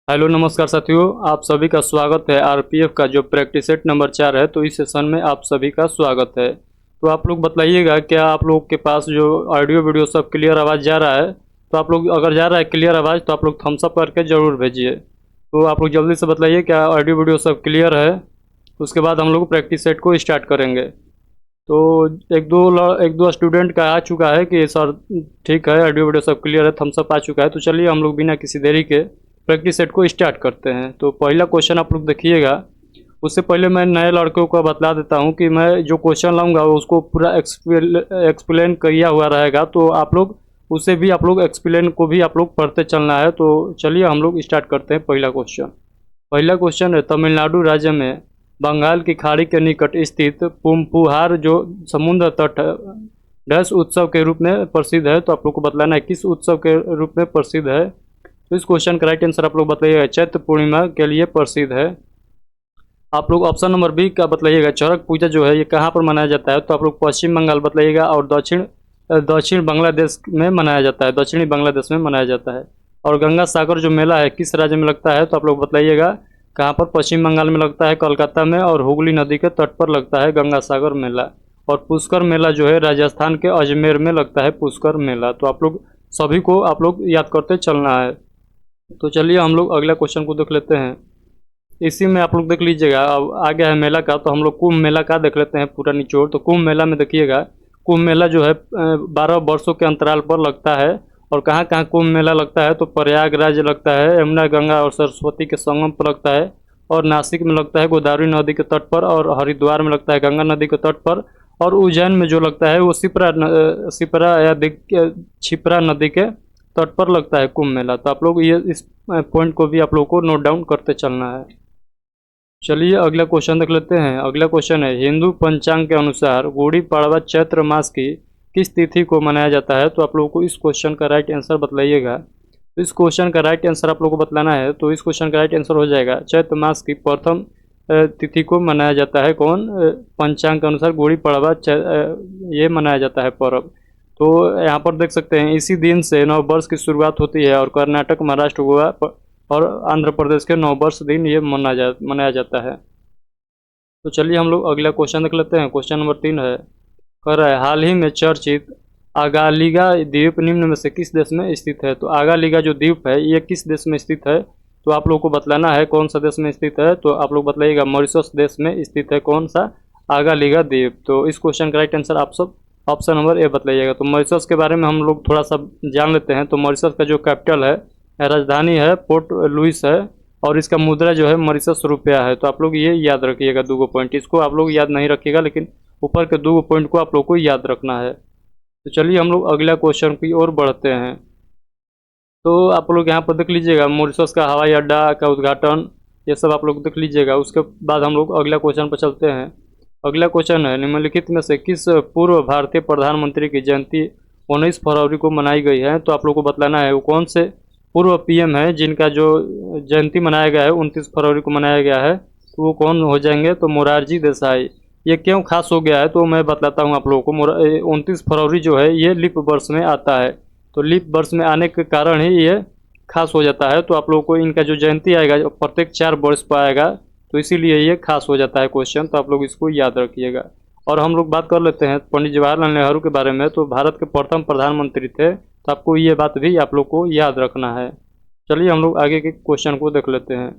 Hello नमस्कार साथियों, आप सभी का स्वागत है। आरपीएफ का जो प्रैक्टिस सेट नंबर 4 है, तो इस सेशन में आप सभी का स्वागत है। तो आप लोग बताइएगा, क्या आप लोग के पास जो ऑडियो वीडियो सब क्लियर आवाज़ जा रहा है? तो आप लोग अगर जा रहा है क्लियर आवाज़ तो आप लोग थम्स अप करके ज़रूर भेजिए। तो आप लोग जल्दी से बताइए क्या ऑडियो वीडियो सब क्लियर है। उसके बाद हम लोग प्रैक्टिस सेट को स्टार्ट करेंगे। तो एक दो स्टूडेंट का आ चुका है कि सर ठीक है, ऑडियो वीडियो सब क्लियर है, थम्स अप आ चुका है। तो चलिए हम लोग बिना किसी देरी के प्रैक्टिस सेट को स्टार्ट करते हैं। तो पहला क्वेश्चन आप लोग देखिएगा। उससे पहले मैं नए लड़कों को बतला देता हूं कि मैं जो क्वेश्चन लाऊंगा उसको पूरा एक्सप्लेन किया हुआ रहेगा, तो आप लोग उसे भी आप लोग एक्सप्लेन को भी आप लोग पढ़ते चलना है। तो चलिए हम लोग स्टार्ट करते हैं। पहला क्वेश्चन है, तमिलनाडु राज्य में बंगाल की खाड़ी के निकट स्थित पूम्पुहार जो समुद्र तट डैश उत्सव के रूप में प्रसिद्ध है। तो आप लोग को बतलाना है किस उत्सव के रूप में प्रसिद्ध है। तो इस क्वेश्चन का राइट आंसर आप लोग बताइएगा, चैत्र पूर्णिमा के लिए प्रसिद्ध है। आप लोग ऑप्शन नंबर बी का बतलाइएगा, चरक पूजा जो है ये कहाँ पर मनाया जाता है। तो आप लोग पश्चिम बंगाल बतलाइएगा और दक्षिण बांग्लादेश में मनाया जाता है, दक्षिणी बांग्लादेश में मनाया जाता है। और गंगा सागर जो मेला है किस राज्य में लगता है। तो आप लोग बतलाइएगा कहाँ पर। पश्चिम बंगाल में लगता है, कोलकाता में, और हुगली नदी के तट पर लगता है गंगा सागर मेला। और पुष्कर मेला जो है राजस्थान के अजमेर में लगता है पुष्कर मेला। तो आप लोग सभी को आप लोग याद करते चलना है। तो चलिए हम लोग अगला क्वेश्चन को देख लेते हैं। इसी में आप लोग देख लीजिएगा, अब आ गया है मेला का, तो हम लोग कुंभ मेला का देख लेते हैं पूरा निचोड़। तो कुंभ मेला में देखिएगा, कुंभ मेला जो है 12 वर्षों के अंतराल पर लगता है। और कहाँ कहाँ कुंभ मेला लगता है, तो प्रयागराज लगता है, यमुना गंगा और सरस्वती के संगम पर लगता है। और नासिक में लगता है गोदावरी नदी के तट पर। और हरिद्वार में लगता है गंगा नदी के तट पर। और उज्जैन में जो लगता है वो सिपरा या छिपरा नदी के तट पर लगता है कुंभ मेला। तो आप लोग ये इस पॉइंट को भी आप लोग को नोट डाउन करते चलना है। चलिए अगला क्वेश्चन देख लेते हैं। अगला क्वेश्चन है, हिंदू पंचांग के अनुसार गुड़ी पड़वा चैत्र मास की किस तिथि को मनाया जाता है। तो आप लोगों को इस क्वेश्चन का राइट आंसर बतलाइएगा। तो इस क्वेश्चन का राइट आंसर आप लोगों को बतलाना है। तो इस क्वेश्चन का राइट आंसर हो जाएगा, चैत्र मास की प्रथम तिथि को मनाया जाता है। कौन? पंचांग के अनुसार गुड़ी पड़वा ये मनाया जाता है पर्व। तो यहाँ पर देख सकते हैं इसी दिन से नव वर्ष की शुरुआत होती है। और कर्नाटक, महाराष्ट्र, गोवा और आंध्र प्रदेश के नव वर्ष दिन ये मनाया जाता है। तो चलिए हम लोग अगला क्वेश्चन देख लेते हैं। क्वेश्चन नंबर 3 है, कह रहा है हाल ही में चर्चित आगालिगा द्वीप निम्न में से किस देश में स्थित है। तो आगालिगा जो द्वीप है ये किस देश में स्थित है। तो आप लोग को बतलाना है कौन सा देश में स्थित है। तो आप लोग बताइएगा, मॉरिशस देश में स्थित है कौन सा? आगालिगा द्वीप। तो इस क्वेश्चन का राइट आंसर आप सब ऑप्शन नंबर ए बतलाइएगा। तो मॉरिशस के बारे में हम लोग थोड़ा सा जान लेते हैं। तो मॉरिशस का जो कैपिटल है, राजधानी है, पोर्ट लुइस है। और इसका मुद्रा जो है मॉरिशस रुपया है। तो आप लोग ये याद रखिएगा, दो पॉइंट इसको आप लोग याद नहीं रखिएगा, लेकिन ऊपर के दो पॉइंट को आप लोग को याद रखना है। तो चलिए हम लोग अगला क्वेश्चन की ओर बढ़ते हैं। तो आप लोग यहाँ पर देख लीजिएगा, मॉरिशस का हवाई अड्डा का उद्घाटन ये सब आप लोग देख लीजिएगा। उसके बाद हम लोग अगला क्वेश्चन पर चलते हैं। अगला क्वेश्चन है, निम्नलिखित में से किस पूर्व भारतीय प्रधानमंत्री की जयंती 19 फरवरी को मनाई गई है। तो आप लोग को बतलाना है वो कौन से पूर्व पीएम है जिनका जो जयंती मनाया गया है 29 फरवरी को मनाया गया है। तो वो कौन हो जाएंगे? तो मोरारजी देसाई। ये क्यों खास हो गया है तो मैं बतलाता हूँ आप लोगों को। 29 फरवरी जो है ये लीप वर्ष में आता है। तो लीप वर्ष में आने के कारण ही ये खास हो जाता है। तो आप लोगों को इनका जो जयंती आएगा प्रत्येक 4 वर्ष पर आएगा, तो इसीलिए ये खास हो जाता है क्वेश्चन। तो आप लोग इसको याद रखिएगा। और हम लोग बात कर लेते हैं पंडित जवाहरलाल नेहरू के बारे में। तो भारत के प्रथम प्रधानमंत्री थे। तो आपको ये बात भी आप लोग को याद रखना है। चलिए हम लोग आगे के क्वेश्चन को देख लेते हैं।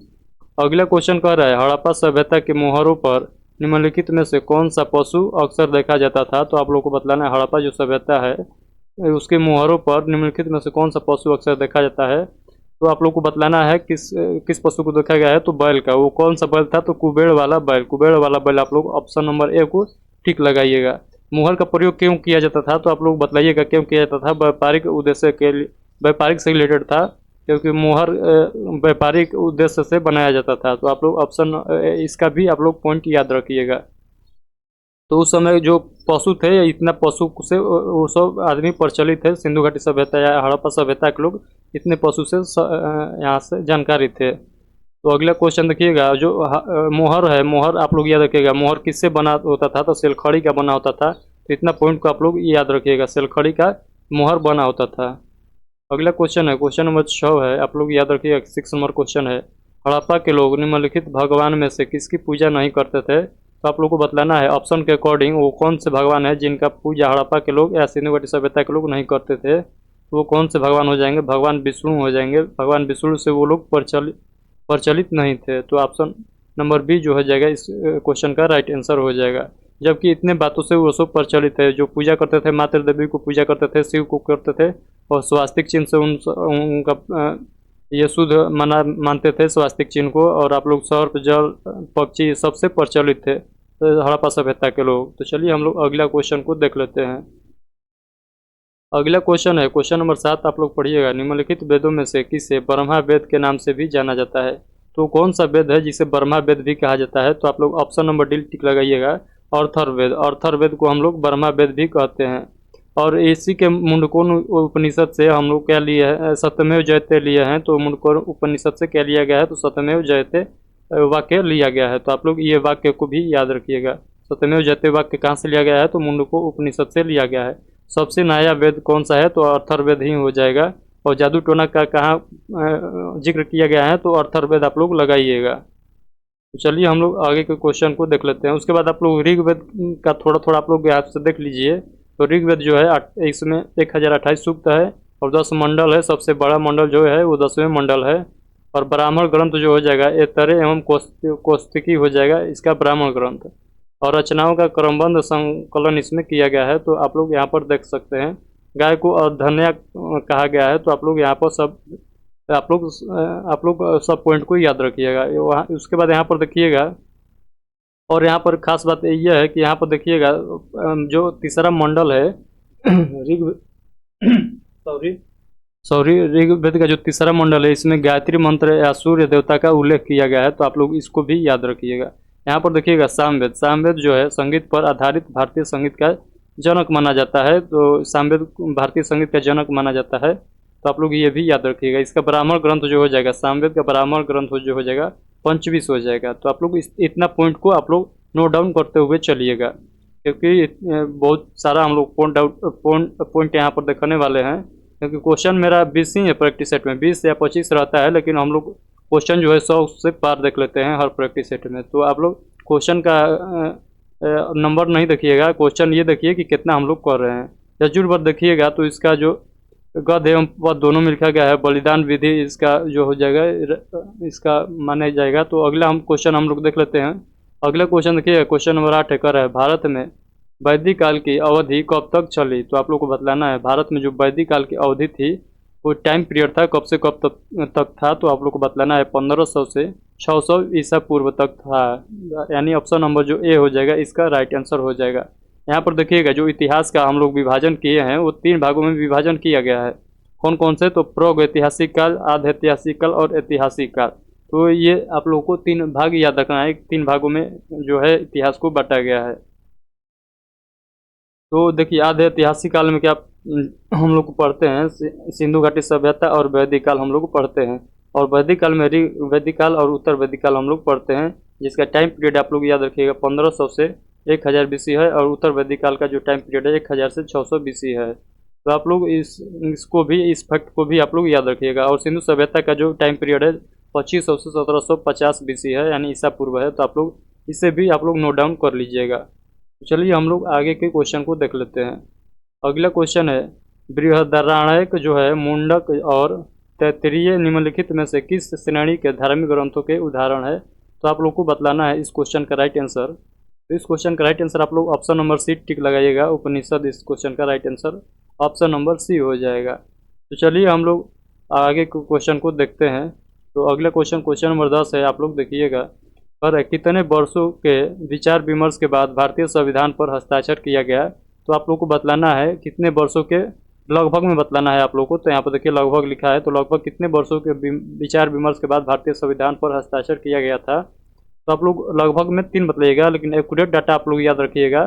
अगला क्वेश्चन कह रहा है, हड़प्पा सभ्यता के मोहरों पर निम्नलिखित में से कौन सा पशु अक्सर देखा जाता था। तो आप लोग को बतलाना है, हड़प्पा जो सभ्यता है उसके मोहरों पर निम्नलिखित में से कौन सा पशु अक्सर देखा जाता है। तो आप लोग को बतलाना है किस किस पशु को देखा गया है। तो बैल का। वो कौन सा बैल था? तो कुबेर वाला बैल। कुबेर वाला बैल आप लोग ऑप्शन नंबर ए को ठीक लगाइएगा। मुहर का प्रयोग क्यों किया जाता था? तो आप लोग बताइएगा क्यों किया जाता था। व्यापारिक उद्देश्य के लिए, व्यापारिक से रिलेटेड था, क्योंकि मुहर व्यापारिक उद्देश्य से बनाया जाता था। तो आप लोग ऑप्शन इसका भी आप लोग पॉइंट याद रखिएगा। तो उस समय जो पशु थे, इतना पशु से वो सब आदमी प्रचलित थे। सिंधु घाटी सभ्यता या हड़प्पा सभ्यता के लोग इतने पशु से यहाँ से जानकारी थे। तो अगला क्वेश्चन देखिएगा, जो मोहर है, मोहर आप लोग याद रखिएगा। मोहर किससे बना होता था? तो सेलखड़ी का बना होता था। तो इतना पॉइंट को आप लोग याद रखिएगा, सेलखड़ी का मोहर बना होता था। अगला क्वेश्चन है, क्वेश्चन नंबर 6 है, आप लोग याद रखिएगा 6 नंबर क्वेश्चन है। हड़प्पा के लोग निम्नलिखित भगवान में से किसकी पूजा नहीं करते थे? तो आप लोग को बतलाना है ऑप्शन के अकॉर्डिंग वो कौन से भगवान है जिनका पूजा हड़प्पा के लोग या सिंधु घाटी सभ्यता के लोग नहीं करते थे। तो वो कौन से भगवान हो जाएंगे? भगवान विष्णु हो जाएंगे। भगवान विष्णु से वो लोग प्रचलित नहीं थे। तो ऑप्शन नंबर बी जो हो जाएगा इस क्वेश्चन का राइट आंसर हो जाएगा। जबकि इतने बातों से वो सब प्रचलित है, जो पूजा करते थे मातृ देवी को पूजा करते थे, शिव को करते थे और स्वास्तिक चिन्ह से उनका ये शुद्ध मानते थे स्वास्तिक चिन्ह को। और आप लोग सर्प जल पक्षी सबसे प्रचलित थे तो हड़प्पा सभ्यता के लोग। तो चलिए हम लोग अगला क्वेश्चन को देख लेते हैं। अगला क्वेश्चन है, क्वेश्चन नंबर 7 आप लोग पढ़िएगा। निम्नलिखित वेदों में से किसे ब्रह्मा वेद के नाम से भी जाना जाता है? तो कौन सा वेद है जिसे ब्रह्मा वेद भी कहा जाता है? तो आप लोग ऑप्शन नंबर डी टिक लगाइएगा, अर्थर्ववेद। अर्थर्ववेद को हम लोग ब्रह्मा वेद भी कहते हैं। और इसी के मुंडकोन उपनिषद से हम लोग क्या लिए हैं? सत्यमेव जयते लिए हैं। तो मुंडकोन उपनिषद से क्या लिया गया है? तो सत्यमेव जयते वाक्य लिया गया है। तो आप लोग ये वाक्य को भी याद रखिएगा। सत्यमेव जयते वाक्य कहाँ से लिया गया है? तो मुंडको उपनिषद से लिया गया है। सबसे नया वेद कौन सा है? तो अर्थर्ववेद ही हो जाएगा। और जादू टोना का कहाँ जिक्र किया गया है? तो अर्थर्ववेद आप लोग लगाइएगा। तो चलिए हम लोग आगे के क्वेश्चन को देख लेते हैं। उसके बाद आप लोग ऋग्वेद का थोड़ा थोड़ा आप लोग याद से देख लीजिए। तो ऋग्वेद जो है इसमें 1028 सूक्त है और 10 मंडल है। सबसे बड़ा मंडल जो है वो 10वें मंडल है। और ब्राह्मण ग्रंथ जो हो जाएगा एतरे एवं कौस्तिकी हो जाएगा इसका ब्राह्मण ग्रंथ। और रचनाओं का क्रमबद्ध संकलन इसमें किया गया है। तो आप लोग यहाँ पर देख सकते हैं गाय को अधन्या कहा गया है। तो आप लोग यहाँ पर आप लोग सब पॉइंट को याद रखिएगा। वहाँ उसके बाद यहाँ पर देखिएगा, और यहाँ पर खास बात यह है कि यहाँ पर देखिएगा जो तीसरा मंडल है ऋग सॉरी सॉरी ऋग्वेद का जो तीसरा मंडल है इसमें गायत्री मंत्र या सूर्य देवता का उल्लेख किया गया है। तो आप लोग इसको भी याद रखिएगा। यहाँ पर देखिएगा सामवेद। सामवेद जो है संगीत पर आधारित भारतीय संगीत का जनक माना जाता है। तो सामवेद भारतीय संगीत का जनक माना जाता है। तो आप लोग ये भी याद रखिएगा। इसका ब्राह्मण ग्रंथ जो हो जाएगा, सामवेद का ब्राह्मण ग्रंथ जो हो जाएगा पंचविश हो जाएगा। तो आप लोग इतना पॉइंट को आप लोग नोट डाउन करते हुए चलिएगा, क्योंकि बहुत सारा हम लोग पॉइंट यहाँ पर देखने वाले हैं। क्योंकि क्वेश्चन मेरा 20 ही है प्रैक्टिस सेट में, 20 या 25 रहता है, लेकिन हम लोग क्वेश्चन जो है 100 से पार देख लेते हैं हर प्रैक्टिस सेट में। तो आप लोग क्वेश्चन का नंबर नहीं देखिएगा, क्वेश्चन ये देखिए कि कितना हम लोग कर रहे हैं। यजुर्वेद देखिएगा तो इसका जो गद एवं पद दोनों में लिखा गया है। बलिदान विधि इसका जो हो जाएगा इसका माना जाएगा। तो अगला हम क्वेश्चन हम लोग देख लेते हैं। अगला क्वेश्चन देखिए, क्वेश्चन नंबर 8 कर है, भारत में वैदिक काल की अवधि कब तक चली? तो आप लोग को बतलाना है भारत में जो वैदिक काल की अवधि थी वो टाइम पीरियड था कब से कब तक था। तो आप लोग को बतलाना है 1500 से 600 ईसा पूर्व तक था। यानी ऑप्शन नंबर जो ए हो जाएगा इसका राइट आंसर हो जाएगा। यहाँ पर देखिएगा जो इतिहास का हम लोग विभाजन किए हैं वो 3 भागों में विभाजन किया गया है। कौन कौन से? तो प्राग ऐतिहासिक काल, आध ऐतिहासिक काल और ऐतिहासिक काल। तो ये आप लोगों को 3 भाग याद रखना है। 3 भागों में जो है इतिहास को बांटा गया है। तो देखिए आधे ऐतिहासिक काल में क्या हम लोग को पढ़ते हैं सिंधु घाटी सभ्यता और वैदिक काल हम लोग पढ़ते हैं। और वैदिक काल में वैदिक काल और उत्तर वैदिक काल हम लोग पढ़ते हैं, जिसका टाइम पीरियड आप लोग याद रखिएगा 1500 से 1000 बीसी है। और उत्तर वैदिक काल का जो टाइम पीरियड है 1000 से 600 बीसी है। तो आप लोग इसको भी, इस फैक्ट को भी आप लोग याद रखिएगा। और सिंधु सभ्यता का जो टाइम पीरियड है 2500 से 1750 बीसी है, यानी ईसा पूर्व है। तो आप लोग इसे भी आप लोग नोट डाउन कर लीजिएगा। चलिए हम लोग आगे के क्वेश्चन को देख लेते हैं। अगला क्वेश्चन है, बृहदारण्यक जो है मुंडक और तैत्तिरीय निम्नलिखित में से किस श्रेणी के धार्मिक ग्रंथों के उदाहरण है? तो आप लोग को बतलाना है इस क्वेश्चन का राइट आंसर। तो इस क्वेश्चन का राइट आंसर आप लोग ऑप्शन नंबर सी टिक लगाइएगा, उपनिषद। इस क्वेश्चन का right answer option number C हो जाएगा। तो चलिए हम लोग आगे के क्वेश्चन को देखते हैं। तो अगला क्वेश्चन, क्वेश्चन नंबर 10 है, आप लोग देखिएगा। पर कितने वर्षों के विचार विमर्श के बाद भारतीय संविधान पर हस्ताक्षर किया गया? तो आप लोग को बतलाना है कितने वर्षों के, लगभग में बतलाना है आप लोग को। तो यहाँ पर देखिए लगभग लिखा है, तो लगभग कितने वर्षों के विचार विमर्श के बाद भारतीय संविधान पर हस्ताक्षर किया गया था? तो आप लोग लगभग में 3 बतलाइएगा, लेकिन एक्यूरेट डाटा आप लोग याद रखिएगा।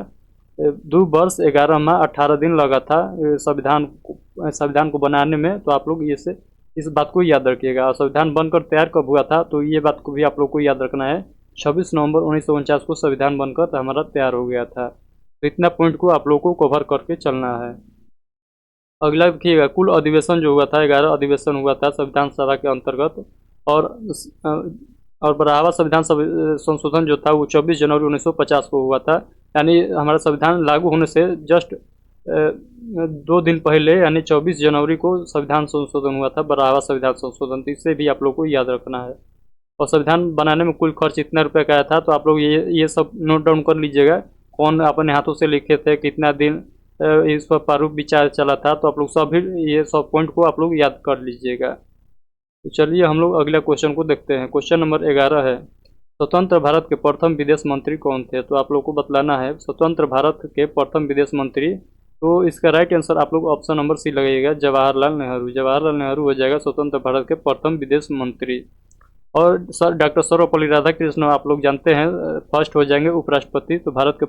2 वर्ष 11 माह 18 दिन लगा था संविधान को बनाने में। तो आप लोग इस बात को याद रखिएगा। संविधान बनकर तैयार कब हुआ था? तो ये बात को भी आप लोग को याद रखना है। 26 नवंबर 1949 को संविधान बनकर हमारा तैयार हो गया था। तो इतना पॉइंट को आप लोग को कवर करके चलना है। अगला देखिएगा, कुल अधिवेशन जो हुआ था 11 अधिवेशन हुआ था संविधान सभा के अंतर्गत। और और 12वां संविधान संशोधन जो था वो 24 जनवरी 1950 को हुआ था। यानी हमारा संविधान लागू होने से जस्ट 2 दिन पहले यानी 24 जनवरी को संविधान संशोधन हुआ था, 12वां संविधान संशोधन। तो इससे भी आप लोग को याद रखना है। और संविधान बनाने में कुल खर्च इतना रुपये का आया था, तो आप लोग ये सब नोट डाउन कर लीजिएगा। कौन अपने हाथों से लिखे थे, कितना दिन इस पर प्रारूप विचार चला था, तो आप लोग सभी ये सब पॉइंट को आप लोग याद कर लीजिएगा। तो चलिए हम लोग अगले क्वेश्चन को देखते हैं। क्वेश्चन नंबर 11 है, स्वतंत्र भारत के प्रथम विदेश मंत्री कौन थे? तो आप लोग को बतलाना है स्वतंत्र भारत के प्रथम विदेश मंत्री। तो इसका राइट आंसर आप लोग ऑप्शन नंबर सी लगाइएगा, जवाहरलाल नेहरू। जवाहरलाल नेहरू हो जाएगा स्वतंत्र भारत के प्रथम विदेश मंत्री। और सर डॉक्टर सर्वपल्ली राधाकृष्णन आप लोग जानते हैं फर्स्ट हो जाएंगे उपराष्ट्रपति। तो भारत के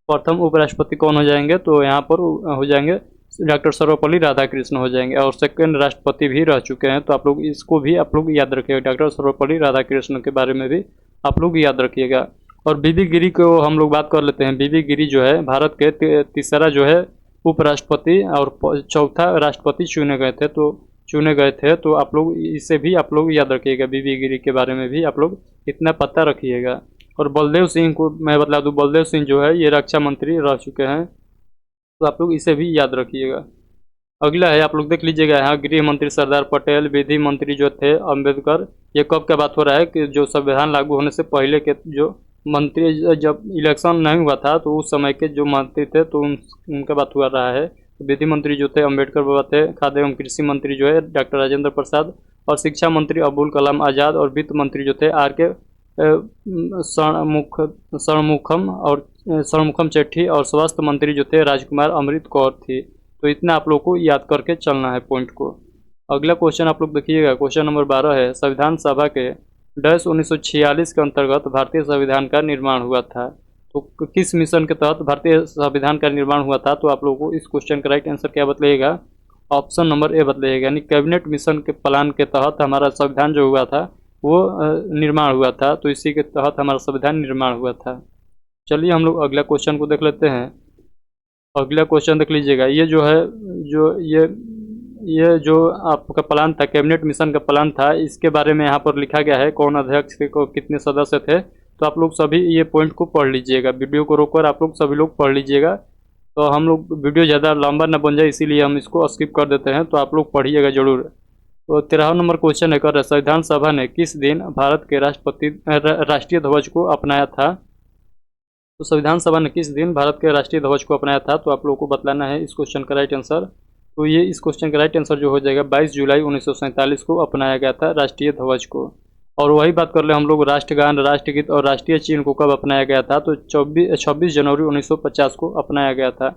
प्रथम उपराष्ट्रपति कौन हो जाएंगे? तो यहाँ पर हो जाएंगे डॉक्टर सर्वपल्ली राधाकृष्णन हो जाएंगे। और सेकंड राष्ट्रपति भी रह चुके हैं, तो आप लोग इसको भी आप लोग याद रखिएगा। डॉक्टर सर्वपल्ली राधाकृष्णन के बारे में भी आप लोग याद रखिएगा। और बीबी गिरी को हम लोग बात कर लेते हैं। बीबी गिरी जो है भारत के तीसरा जो है उपराष्ट्रपति और चौथा राष्ट्रपति चुने गए थे। तो आप लोग इसे भी आप लोग याद रखिएगा। बीबी गिरी के बारे में भी आप लोग इतना पता रखिएगा। और बलदेव सिंह को मैं बता दूं, बलदेव सिंह जो है ये रक्षा मंत्री रह चुके हैं, तो आप लोग इसे भी याद रखिएगा। अगला है, आप लोग देख लीजिएगा यहाँ, गृह मंत्री सरदार पटेल, विधि मंत्री जो थे अम्बेडकर। ये कब का बात हो रहा है कि जो संविधान लागू होने से पहले के जो मंत्री, जब इलेक्शन नहीं हुआ था तो उस समय के जो मंत्री थे तो उनका बात हुआ रहा है। विधि मंत्री जो थे अम्बेडकर बाबा थे, खाद्य एवं कृषि मंत्री जो है डॉक्टर राजेंद्र प्रसाद, और शिक्षा मंत्री अबुल कलाम आज़ाद, और वित्त मंत्री जो थे आर के षणमुखम चेट्टी, और स्वास्थ्य मंत्री जो थे राजकुमार अमृत कौर थी। तो इतना आप लोग को याद करके चलना है पॉइंट को। अगला क्वेश्चन आप लोग देखिएगा, क्वेश्चन नंबर 12 है, संविधान सभा के 1946 के अंतर्गत भारतीय संविधान का निर्माण हुआ था। तो किस मिशन के तहत भारतीय संविधान का निर्माण हुआ था? तो आप लोगों को इस क्वेश्चन का राइट आंसर क्या बतलाइएगा? ऑप्शन नंबर ए बतलाइएगा, यानी कैबिनेट मिशन के प्लान के तहत हमारा संविधान जो हुआ था वो निर्माण हुआ था। तो इसी के तहत हमारा संविधान निर्माण हुआ था। चलिए हम लोग अगला क्वेश्चन को देख लेते हैं। अगला क्वेश्चन देख लीजिएगा, ये जो है ये जो आपका प्लान था, कैबिनेट मिशन का प्लान था, इसके बारे में यहाँ पर लिखा गया है कौन अध्यक्ष थे, को कितने सदस्य थे। तो आप लोग सभी ये पॉइंट को पढ़ लीजिएगा, वीडियो को रोककर आप लोग सभी लोग पढ़ लीजिएगा। तो हम लोग वीडियो ज़्यादा लंबा ना बन जाए इसीलिए हम इसको स्किप कर देते हैं, तो आप लोग पढ़िएगा जरूर। तो 13वां नंबर क्वेश्चन है, कर संविधान सभा ने किस दिन भारत के राष्ट्रीय ध्वज को अपनाया था? तो संविधान सभा ने किस दिन भारत के राष्ट्रीय ध्वज को अपनाया था? तो आप लोगों को बतलाना है इस क्वेश्चन का राइट आंसर। तो ये इस क्वेश्चन का राइट आंसर जो हो जाएगा 22 जुलाई 1947 को अपनाया गया था राष्ट्रीय ध्वज को। और वही बात कर ले हम लोग राष्ट्रगान, राष्ट्रगीत और राष्ट्रीय चिन्ह को कब अपनाया गया था? तो 26 जनवरी 1950 को अपनाया गया था।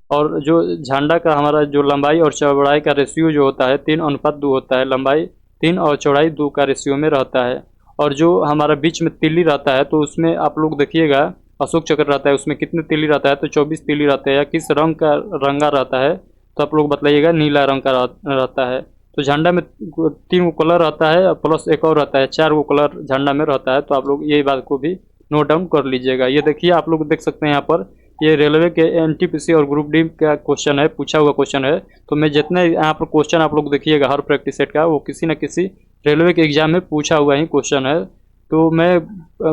और जो झंडा का हमारा जो लंबाई और चौड़ाई का रेशियो जो होता है 3:2 होता है, लंबाई 3 और चौड़ाई 2 का रेशियो में रहता है। और जो हमारा बीच में तिल्ली रहता है, तो उसमें आप लोग देखिएगा अशोक चक्र रहता है, उसमें कितने तिल्ली रहता है? तो 24 तिल्ली रहता है। या किस रंग का रंगा रहता है? तो आप लोग बताइएगा, नीला रंग का रहता है। तो झंडा में 3 कलर रहता है प्लस एक और रहता है, 4 कलर झंडा में रहता है। तो आप लोग ये बात को भी नोट डाउन कर लीजिएगा। ये देखिए आप लोग देख सकते हैं यहाँ पर, ये रेलवे के एनटीपीसी और ग्रुप डी का क्वेश्चन है, पूछा हुआ क्वेश्चन है। तो मैं जितने यहाँ पर क्वेश्चन आप लोग देखिएगा हर प्रैक्टिस सेट का, वो किसी न किसी रेलवे के एग्जाम में पूछा हुआ ही क्वेश्चन है। तो मैं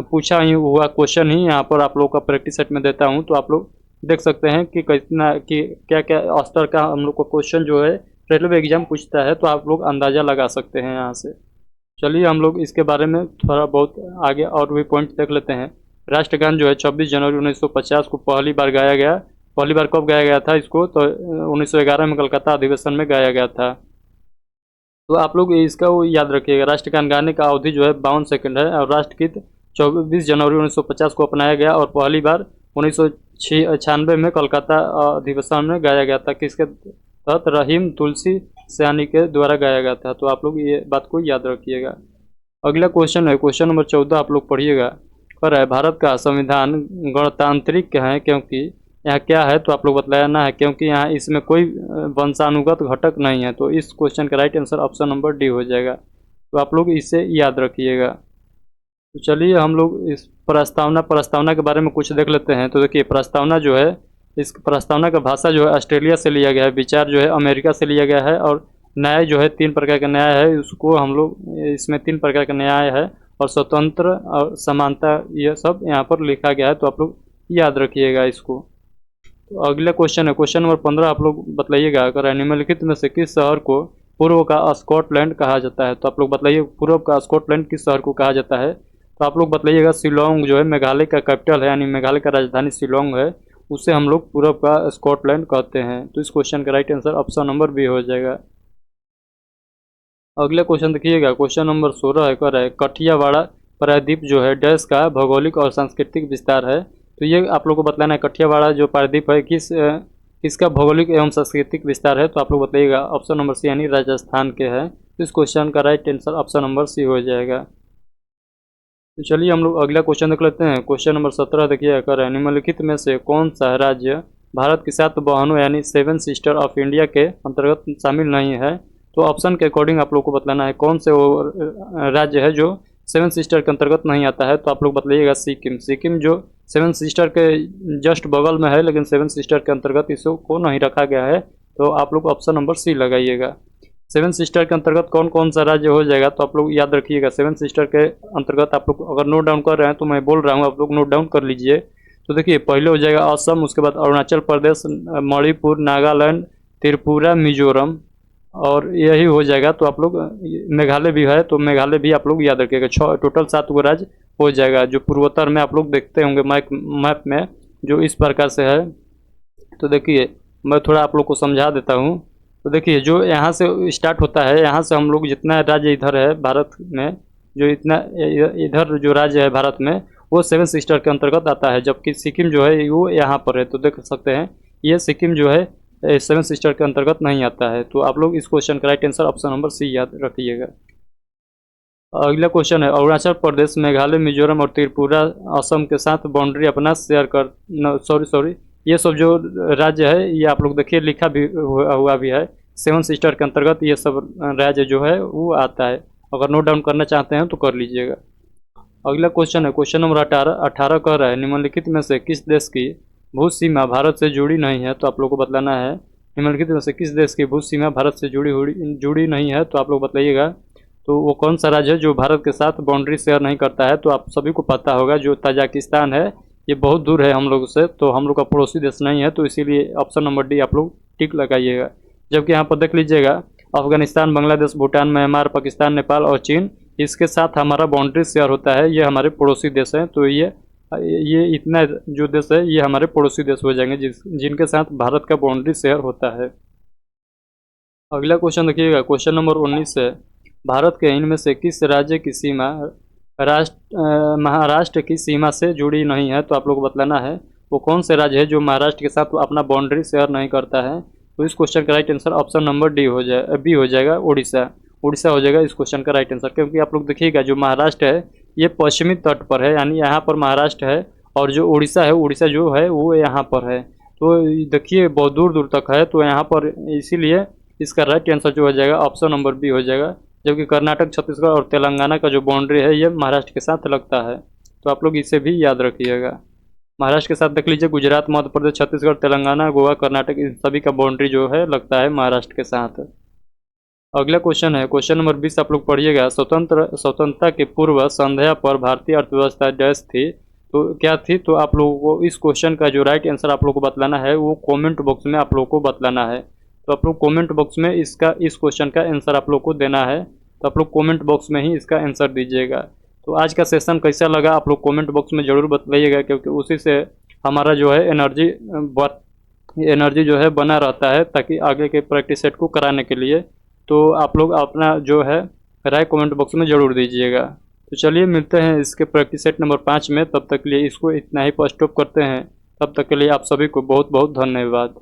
पूछा ही हुआ क्वेश्चन ही यहाँ पर आप लोग का प्रैक्टिस सेट में देता हूँ। तो आप लोग देख सकते हैं कि कितना कि क्या क्या स्तर का हम लोग को क्वेश्चन जो है रेलवे एग्जाम पूछता है, तो आप लोग अंदाज़ा लगा सकते हैं यहाँ से। चलिए हम लोग इसके बारे में थोड़ा बहुत आगे और भी पॉइंट देख लेते हैं। राष्ट्रगान जो है 26 जनवरी 1950 को पहली बार गाया गया। पहली बार कब गाया गया था इसको? तो 1911 में कलकत्ता अधिवेशन में गाया गया था। तो आप लोग इसका वो याद रखिएगा, राष्ट्रगान गाने का अवधि जो है 52 सेकंड है। और राष्ट्रगीत 24 जनवरी 1950 को अपनाया गया और पहली बार 1996 में कलकत्ता अधिवेशन में गाया गया था। किसके तहत? रहीम तुलसी सयानी के द्वारा गाया गया था। तो आप लोग ये बात को याद रखिएगा। अगला क्वेश्चन है, क्वेश्चन नंबर 14 आप लोग पढ़िएगा। पर है, भारत का संविधान गणतांत्रिक है क्योंकि यहाँ क्या है? तो आप लोग बतलाना है, क्योंकि यहाँ इसमें कोई वंशानुगत घटक नहीं है। तो इस क्वेश्चन का right answer option number D हो जाएगा। तो आप लोग इसे याद रखिएगा। तो चलिए हम लोग इस प्रस्तावना के बारे में कुछ देख लेते हैं। तो देखिए प्रस्तावना जो है इस प्रस्तावना का भाषा जो है ऑस्ट्रेलिया से लिया गया है, विचार जो है अमेरिका से लिया गया है, और न्याय जो है 3 प्रकार का न्याय है, उसको हम लोग इसमें 3 प्रकार का न्याय है, और स्वतंत्र और समानता ये सब यहाँ पर लिखा गया है। तो आप लोग याद रखिएगा इसको। तो अगला क्वेश्चन है, क्वेश्चन नंबर 15 आप लोग बताइएगा, अगर निम्नलिखित में से किस शहर को पूर्व का स्कॉटलैंड कहा जाता है। तो आप लोग बताइए पूर्व का स्कॉटलैंड किस शहर को कहा जाता है। तो आप लोग बताइएगा शिलोंग जो है मेघालय का कैपिटल है, यानी मेघालय का राजधानी शिलोंग है, उसे हम लोग पूर्व का स्कॉटलैंड कहते हैं। तो इस क्वेश्चन का right answer option number B हो जाएगा। अगला क्वेश्चन देखिएगा, क्वेश्चन नंबर 16 है, कर है कठियावाड़ा प्रायद्वीप जो है डैश का भौगोलिक और सांस्कृतिक विस्तार है। तो ये आप लोग को बतलाना है कठियावाड़ा जो प्रायद्वीप है किसका भौगोलिक एवं सांस्कृतिक विस्तार है। तो आप लोग बताइएगा ऑप्शन नंबर सी यानी राजस्थान के है। तो इस क्वेश्चन का right answer option number C हो जाएगा। तो चलिए हम लोग अगला क्वेश्चन देख लेते हैं। क्वेश्चन नंबर 17 देखिए, कर निम्नलिखित में से कौन सा राज्य भारत की 7 बहनों यानी 7 सिस्टर ऑफ इंडिया के अंतर्गत शामिल नहीं है। तो ऑप्शन के अकॉर्डिंग आप लोग को बतलाना है कौन से वो राज्य है जो 7 सिस्टर के अंतर्गत नहीं आता है। तो आप लोग बताइएगा सिक्किम। सिक्किम जो 7 सिस्टर के जस्ट बगल में है, लेकिन 7 सिस्टर के अंतर्गत इसको नहीं रखा गया है। तो आप लोग ऑप्शन नंबर सी लगाइएगा। 7 सिस्टर के अंतर्गत कौन कौन सा राज्य हो जाएगा, तो आप लोग याद रखिएगा। 7 सिस्टर के अंतर्गत आप लोग अगर नोट डाउन कर रहे हैं तो मैं बोल रहा हूँ, आप लोग नोट डाउन कर लीजिए। तो देखिए पहले हो जाएगा असम, उसके बाद अरुणाचल प्रदेश, मणिपुर, नागालैंड, त्रिपुरा, मिजोरम, और यही हो जाएगा। तो आप लोग मेघालय भी है, तो मेघालय भी आप लोग याद रखिएगा। 6 टोटल 7 गो राज्य हो जाएगा, जो पूर्वोत्तर में आप लोग देखते होंगे मैप में जो इस प्रकार से है। तो देखिए मैं थोड़ा आप लोग को समझा देता हूँ। तो देखिए जो यहाँ से स्टार्ट होता है, यहाँ से हम लोग जितना राज्य इधर है भारत में, जो इतना इधर जो राज्य है भारत में वो 7 सिस्टर के अंतर्गत आता है, जबकि सिक्किम जो है वो यहाँ पर है। तो देख सकते हैं ये सिक्किम जो है 7 सिस्टर के अंतर्गत नहीं आता है। तो आप लोग इस क्वेश्चन का right answer option number C याद रखिएगा। अगला क्वेश्चन है, अरुणाचल प्रदेश, मेघालय, मिजोरम और त्रिपुरा असम के साथ बाउंड्री अपना शेयर कर सॉरी ये सब जो राज्य है ये आप लोग देखिए लिखा भी हुआ भी है। 7 सिस्टर के अंतर्गत ये सब राज्य जो है वो आता है। अगर नोट डाउन करना चाहते हैं तो कर लीजिएगा। अगला क्वेश्चन है, क्वेश्चन नंबर 18 कह रहा है निम्नलिखित में से किस देश की भू सीमा भारत से जुड़ी नहीं है। तो आप लोग को बतलाना है निम्नलिखित में से किस देश की भू सीमा भारत से जुड़ी नहीं है। तो आप लोग बताइएगा तो वो कौन सा राज्य है जो भारत के साथ बाउंड्री शेयर नहीं करता है। तो आप सभी को पता होगा जो ताजिकिस्तान है, ये बहुत दूर है हम लोग से, तो हम लोग का पड़ोसी देश नहीं है। तो इसीलिए ऑप्शन नंबर डी आप लोग टिक लगाइएगा। जबकि यहाँ पर देख लीजिएगा अफगानिस्तान, बांग्लादेश, भूटान, म्यांमार, पाकिस्तान, नेपाल और चीन, इसके साथ हमारा बाउंड्री शेयर होता है। ये हमारे पड़ोसी देश हैं। तो ये इतना जो देश है ये हमारे पड़ोसी देश हो जाएंगे जिनके साथ भारत का बाउंड्री शेयर होता है। अगला क्वेश्चन देखिएगा, क्वेश्चन नंबर 19 है, भारत के इनमें से किस राज्य की सीमा महाराष्ट्र की सीमा से जुड़ी नहीं है। तो आप लोग को बतलाना है वो कौन से राज्य है जो महाराष्ट्र के साथ अपना बाउंड्री शेयर नहीं करता है। तो इस क्वेश्चन का right answer option number B हो जाएगा, उड़ीसा हो जाएगा इस क्वेश्चन का राइट आंसर। क्योंकि आप लोग देखिएगा जो महाराष्ट्र है ये पश्चिमी तट पर है, यानी यहाँ पर महाराष्ट्र है, और जो उड़ीसा है, उड़ीसा जो है वो यहाँ पर है। तो देखिए बहुत दूर दूर तक है, तो यहाँ पर इसीलिए इसका राइट आंसर जो हो जाएगा ऑप्शन नंबर बी हो जाएगा। जबकि कर्नाटक, छत्तीसगढ़ और तेलंगाना का जो बाउंड्री है ये महाराष्ट्र के साथ लगता है। तो आप लोग इसे भी याद रखिएगा। महाराष्ट्र के साथ देख लीजिए गुजरात, मध्य प्रदेश, छत्तीसगढ़, तेलंगाना, गोवा, कर्नाटक, इन सभी का बाउंड्री जो है लगता है महाराष्ट्र के साथ। अगला क्वेश्चन है, क्वेश्चन नंबर 20 आप लोग पढ़िएगा, स्वतंत्रता के पूर्व संध्या पर भारतीय अर्थव्यवस्था डैश थी। तो क्या थी, तो आप लोगों को इस क्वेश्चन का जो राइट आंसर आप लोग को बतलाना है वो कमेंट बॉक्स में आप लोग को बतलाना है। तो आप लोग कमेंट बॉक्स में इस क्वेश्चन का आंसर आप लोग को देना है। तो आप लोग कमेंट बॉक्स में ही इसका आंसर दीजिएगा। तो आज का सेशन कैसा लगा आप लोग कमेंट बॉक्स में ज़रूर बताइएगा, क्योंकि उसी से हमारा जो है एनर्जी जो है बना रहता है, ताकि आगे के प्रैक्टिस सेट को कराने के लिए। तो आप लोग अपना जो है राय कमेंट बॉक्स में ज़रूर दीजिएगा। तो चलिए मिलते हैं इसके प्रैक्टिस सेट नंबर 5 में। तब तक के लिए इसको इतना ही स्टॉप करते हैं। तब तक के लिए आप सभी को बहुत बहुत धन्यवाद।